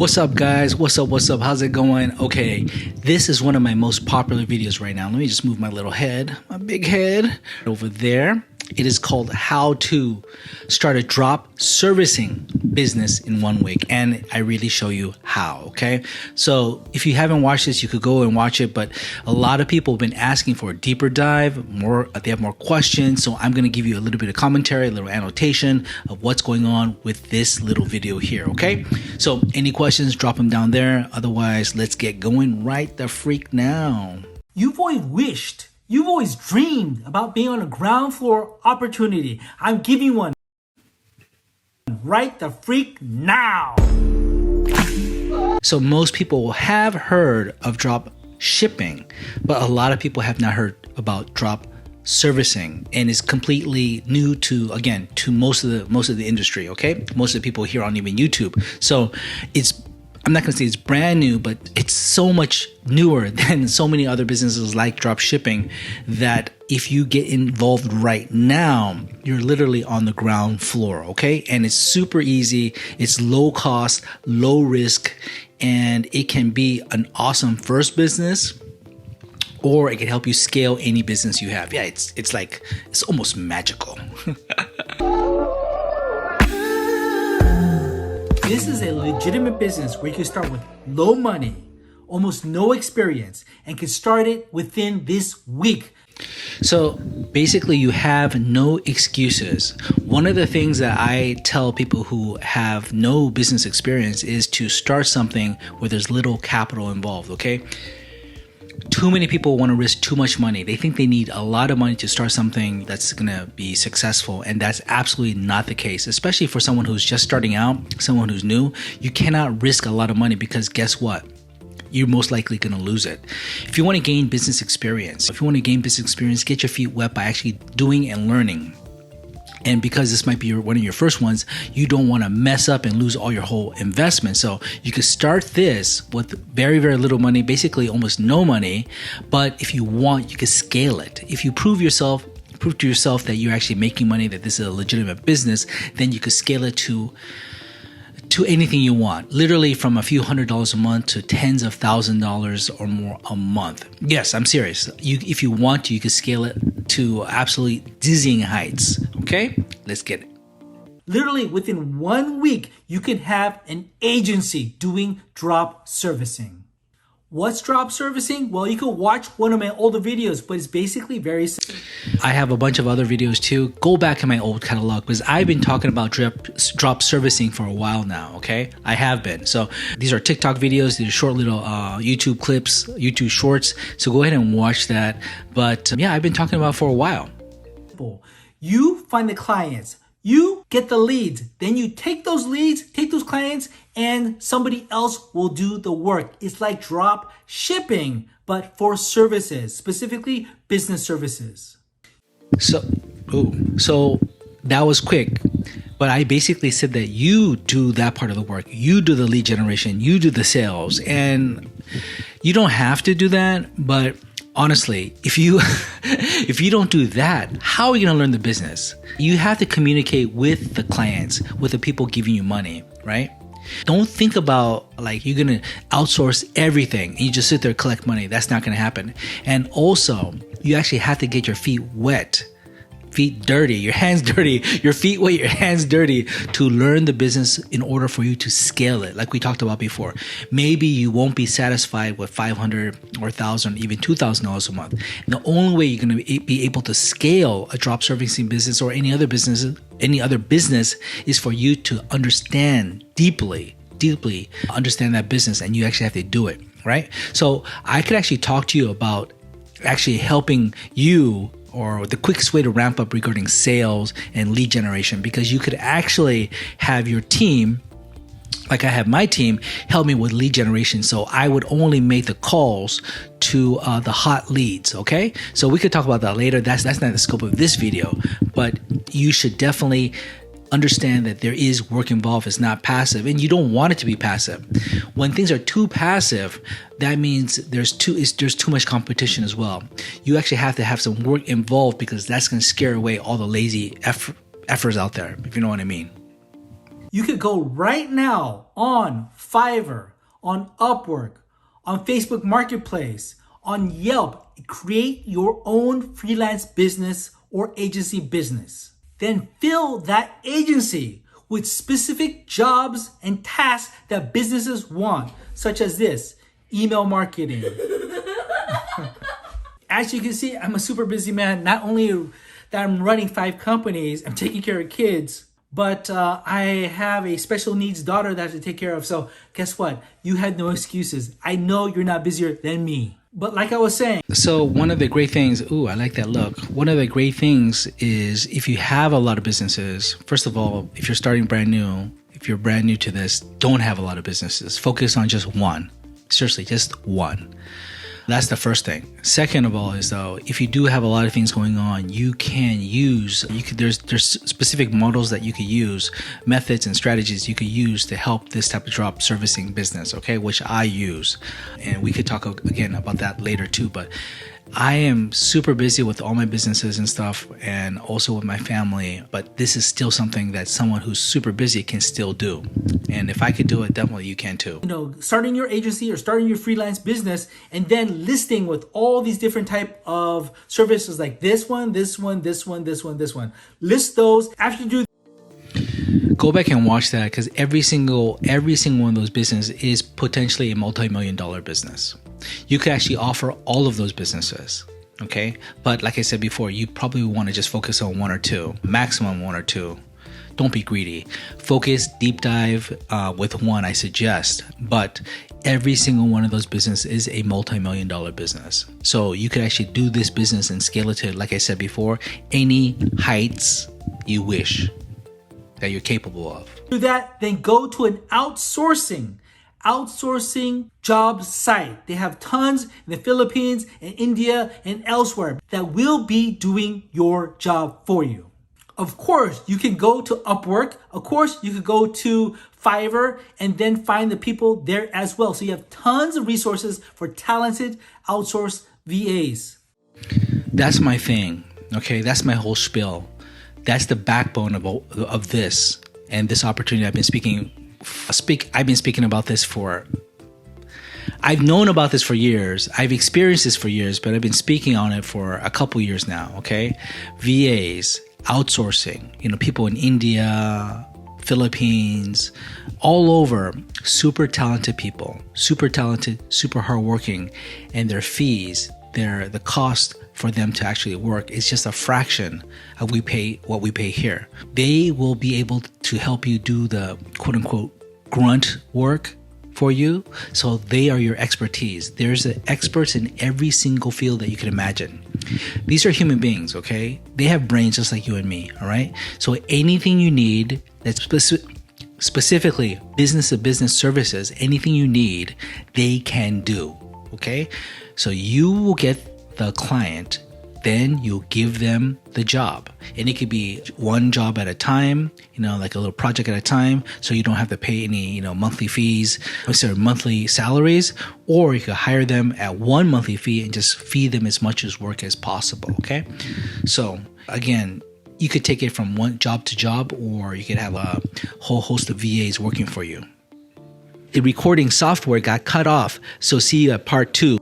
What's up, guys? What's up? How's it going? Okay, this is one of my most popular videos right now. Let me just move my little head, my big head over there. It is called How to Start a Drop Servicing Business in 1 week. And I really show you how, okay? So if you haven't watched this, you could go and watch it. But a lot of people have been asking for a deeper dive, they have more questions. So I'm going to give you a little bit of commentary, a little annotation of what's going on with this little video here, okay? So any questions, drop them down there. Otherwise, let's get going right the freak now. You've always dreamed about being on a ground floor opportunity. I'm giving you one right the freak now. So most people have heard of drop shipping, but a lot of people have not heard about drop servicing, and it's completely new to most of the industry. Okay, most of the people here aren't even YouTube, so I'm not going to say it's brand new, but it's so much newer than so many other businesses like drop shipping that if you get involved right now, you're literally on the ground floor, okay? And it's super easy, it's low cost, low risk, and it can be an awesome first business, or it can help you scale any business you have. Yeah, it's almost magical. This is a legitimate business where you can start with low money, almost no experience, and can start it within this week. So basically you have no excuses. One of the things that I tell people who have no business experience is to start something where there's little capital involved, okay? Too many people want to risk too much money. They think they need a lot of money to start something that's going to be successful. And that's absolutely not the case, especially for someone who's just starting out, someone who's new. You cannot risk a lot of money because guess what? You're most likely going to lose it. If you want to gain business experience, get your feet wet by actually doing and learning. And because this might be one of your first ones, you don't want to mess up and lose all your whole investment. So you could start this with very, very little money, basically almost no money. But if you want, you can scale it. If you prove to yourself that you're actually making money, that this is a legitimate business, then you could scale it to anything you want, literally from a few $100s a month to tens of $1,000s or more a month. Yes, I'm serious. If you want to, you can scale it to absolutely dizzying heights. Okay, let's get it. Literally within 1 week, you can have an agency doing drop servicing. What's drop servicing? Well, you can watch one of my older videos, but it's basically very simple. I have a bunch of other videos too. Go back in my old catalog because I've been talking about drop servicing for a while now, okay? I have been. So these are TikTok videos, these are short little YouTube clips, YouTube shorts. So go ahead and watch that. But yeah, I've been talking about it for a while. You find the clients, you get the leads, then you take those leads, take those clients, and somebody else will do the work. It's like drop shipping, but for services, specifically business services. So that was quick, but I basically said that you do that part of the work. You do the lead generation, you do the sales, and you don't have to do that, but honestly, if you don't do that, how are you going to learn the business? You have to communicate with the clients, with the people giving you money, right? Don't think about like you're going to outsource everything and you just sit there and collect money. That's not going to happen. And also, you actually have to get your feet wet. Feet dirty, your hands dirty, your feet wet, your hands dirty to learn the business in order for you to scale it. Like we talked about before, maybe you won't be satisfied with $500 or $1,000, even $2,000 a month. And the only way you're going to be able to scale a drop servicing business or any other business is for you to understand deeply understand that business, and you actually have to do it, right? So I could actually talk to you about actually helping you, or the quickest way to ramp up regarding sales and lead generation, because you could actually have your team, like I have my team, help me with lead generation. So I would only make the calls to the hot leads, okay? So we could talk about that later. That's not the scope of this video, but you should definitely understand that there is work involved. It's not passive, and you don't want it to be passive. When things are too passive, that means there's too much competition as well. You actually have to have some work involved because that's going to scare away all the lazy efforts out there, if you know what I mean. You could go right now on Fiverr, on Upwork, on Facebook Marketplace, on Yelp, create your own freelance business or agency business. Then fill that agency with specific jobs and tasks that businesses want, such as this, email marketing. As you can see, I'm a super busy man. Not only that I'm running 5 companies, I'm taking care of kids, but I have a special needs daughter that I have to take care of. So guess what? You had no excuses. I know you're not busier than me. But like I was saying. So one of the great things, I like that look. One of the great things is if you have a lot of businesses, first of all, if you're starting brand new, if you're brand new to this, don't have a lot of businesses. Focus on just one. Seriously, just one. That's the first thing. Second of all is though, if you do have a lot of things going on, there's specific models that you could use, methods and strategies you could use to help this type of drop servicing business, okay, which I use. And we could talk again about that later too, but I am super busy with all my businesses and stuff and also with my family, but this is still something that someone who's super busy can still do. And if I could do it, definitely you can too. Starting your agency or starting your freelance business and then listing with all these different type of services like this one. List those. After you do, go back and watch that because every single one of those businesses is potentially a multi-million-dollar business. You could actually offer all of those businesses, okay? But like I said before, you probably want to just focus on 1 or 2, maximum 1 or 2. Don't be greedy. Focus, deep dive with one, I suggest. But every single one of those businesses is a multi-million-dollar business. So you could actually do this business and scale it to, like I said before, any heights you wish that you're capable of. Do that, then go to an outsourcing job site. They have tons in the Philippines and India and elsewhere that will be doing your job for you. Of course, you can go to Upwork. Of course, you could go to Fiverr and then find the people there as well. So you have tons of resources for talented outsourced VAs. That's my thing. Okay, that's my whole spiel. That's the backbone of this and this opportunity. I've been speaking about this I've known about this for years. I've experienced this for years, but I've been speaking on it for a couple years now, okay? VAs, outsourcing, people in India, Philippines, all over, super talented people, super talented, super hardworking, and their fees, the cost for them to actually work is just a fraction of what we pay here. They will be able to help you do the quote unquote grunt work for you. So they are your expertise. There's experts in every single field that you can imagine. These are human beings, okay? They have brains just like you and me, all right? So anything you need that's specifically business-to-business services, anything you need, they can do, okay? So you will get the client, then you'll give them the job. And it could be one job at a time, like a little project at a time, so you don't have to pay any, monthly fees, monthly salaries, or you could hire them at one monthly fee and just feed them as much work as possible, okay? So again, you could take it from one job to job, or you could have a whole host of VAs working for you. The recording software got cut off, so see part 2.